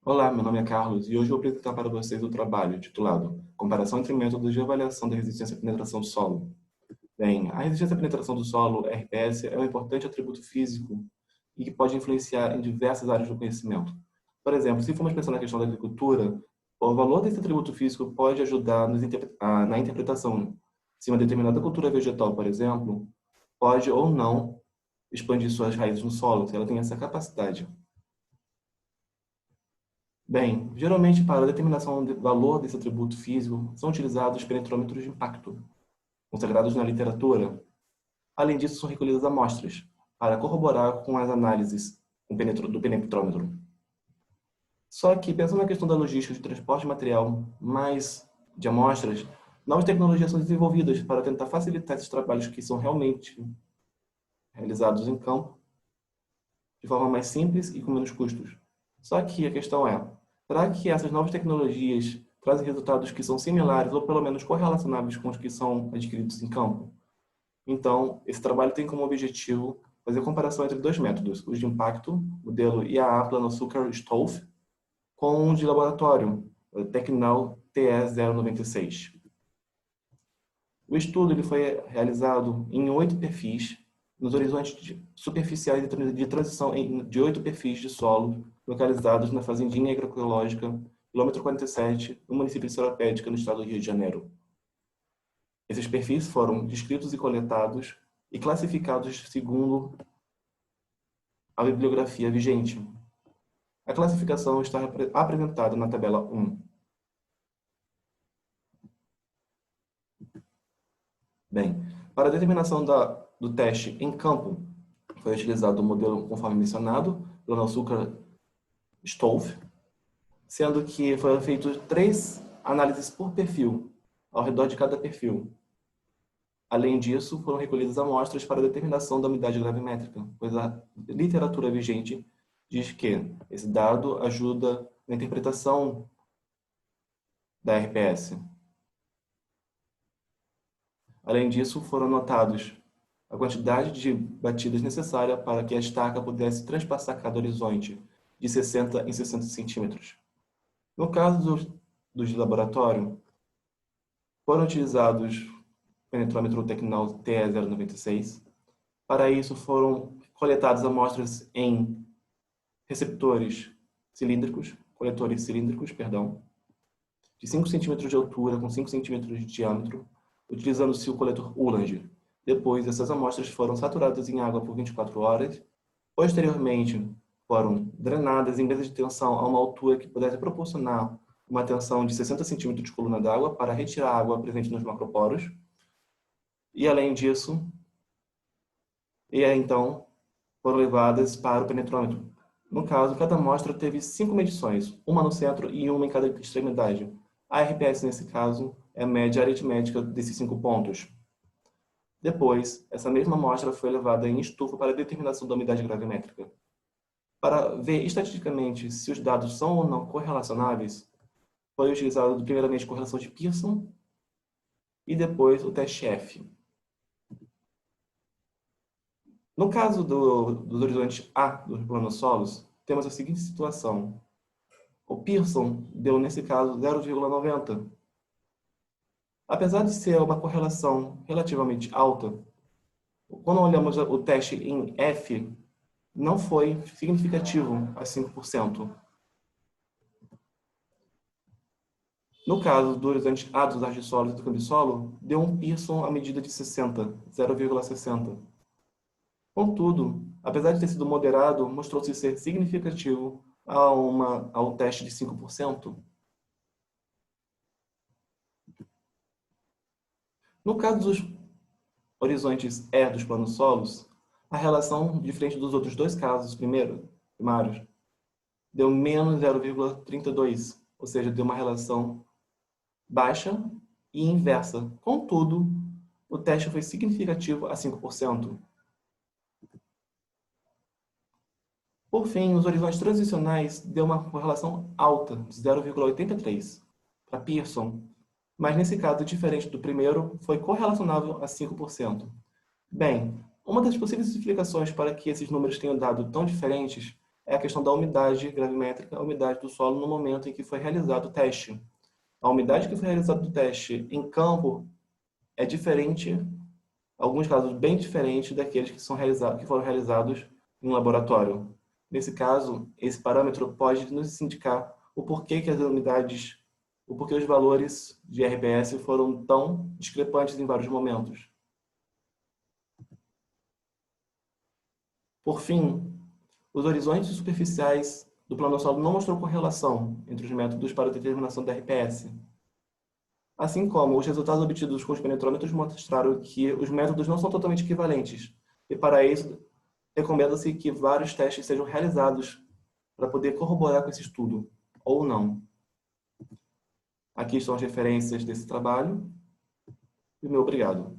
Olá, meu nome é Carlos e hoje vou apresentar para vocês o trabalho titulado Comparação entre métodos de avaliação da resistência à penetração do solo. Bem, a resistência à penetração do solo, RPS, é um importante atributo físico e que pode influenciar em diversas áreas do conhecimento. Por exemplo, se formos pensar na questão da agricultura, o valor desse atributo físico pode ajudar na interpretação se uma determinada cultura vegetal, por exemplo, pode ou não expandir suas raízes no solo, se ela tem essa capacidade. Bem, geralmente para a determinação do valor desse atributo físico são utilizados penetrômetros de impacto, consagrados na literatura. Além disso, são recolhidas amostras para corroborar com as análises do penetrômetro. Só que, pensando na questão da logística de transporte de material, mais de amostras, novas tecnologias são desenvolvidas para tentar facilitar esses trabalhos que são realmente realizados em campo de forma mais simples e com menos custos. Só que a questão é, será que essas novas tecnologias trazem resultados que são similares ou pelo menos correlacionáveis com os que são adquiridos em campo? Então, esse trabalho tem como objetivo fazer a comparação entre dois métodos, os de impacto, modelo IAA Plano-Zucker-Stolf, com o de laboratório, o Tecnal TE096. O estudo ele foi realizado em 8 perfis, nos horizontes superficiais de transição de 8 perfis de solo localizados na fazendinha agroecológica, quilômetro 47, no município de Seropédica, no estado do Rio de Janeiro. Esses perfis foram descritos e coletados e classificados segundo a bibliografia vigente. A classificação está apresentada na tabela 1. Bem, para a determinação do teste em campo, foi utilizado o modelo conforme mencionado, Plano-Zucker-Stolf, sendo que foram feitas 3 análises por perfil, ao redor de cada perfil. Além disso, foram recolhidas amostras para a determinação da umidade gravimétrica, pois a literatura vigente diz que esse dado ajuda na interpretação da RPS. Além disso, foram anotados a quantidade de batidas necessária para que a estaca pudesse transpassar cada horizonte de 60 em 60 centímetros. No caso dos de laboratório, foram utilizados o penetrômetro Tecnal TE096. Para isso, foram coletadas amostras em coletores cilíndricos, de 5 centímetros de altura com 5 centímetros de diâmetro, utilizando-se o coletor Ullanger. Depois, essas amostras foram saturadas em água por 24 horas. Posteriormente, foram drenadas em mesa de tensão a uma altura que pudesse proporcionar uma tensão de 60 centímetros de coluna d'água para retirar a água presente nos macroporos. E, além disso, então, foram levadas para o penetrômetro. No caso, cada amostra teve 5 medições, uma no centro e uma em cada extremidade. A RPS, nesse caso, é a média aritmética desses 5 pontos. Depois, essa mesma amostra foi levada em estufa para a determinação da umidade gravimétrica. Para ver estatisticamente se os dados são ou não correlacionáveis, foi utilizado primeiramente a correlação de Pearson e depois o teste F. No caso dos horizontes A dos planossolos, temos a seguinte situação. O Pearson deu, nesse caso, 0,90. Apesar de ser uma correlação relativamente alta, quando olhamos o teste em F, não foi significativo a 5%. No caso do horizonte A dos argissolos e do cambissolo, deu um Pearson à medida de 60, 0,60. Contudo, apesar de ter sido moderado, mostrou-se ser significativo ao teste de 5%. No caso dos horizontes E dos planossolos, a relação, diferente dos outros dois casos primários, deu menos 0,32, ou seja, deu uma relação baixa e inversa. Contudo, o teste foi significativo a 5%. Por fim, nos horizontes transicionais, deu uma correlação alta, de 0,83, para Pearson, mas nesse caso, diferente do primeiro, foi correlacionável a 5%. Bem, uma das possíveis explicações para que esses números tenham dado tão diferentes é a questão da umidade gravimétrica, a umidade do solo no momento em que foi realizado o teste. A umidade que foi realizado o teste em campo é diferente, em alguns casos bem diferente daqueles que foram realizados em um laboratório. Nesse caso, esse parâmetro pode nos indicar o porquê que as umidades, o porquê os valores de RBS foram tão discrepantes em vários momentos. Por fim, os horizontes superficiais do planossomo não mostrou correlação entre os métodos para a determinação da RPS. Assim como os resultados obtidos com os penetrômetros mostraram que os métodos não são totalmente equivalentes, e para isso recomenda-se que vários testes sejam realizados para poder corroborar com esse estudo, ou não. Aqui estão as referências desse trabalho, e meu obrigado.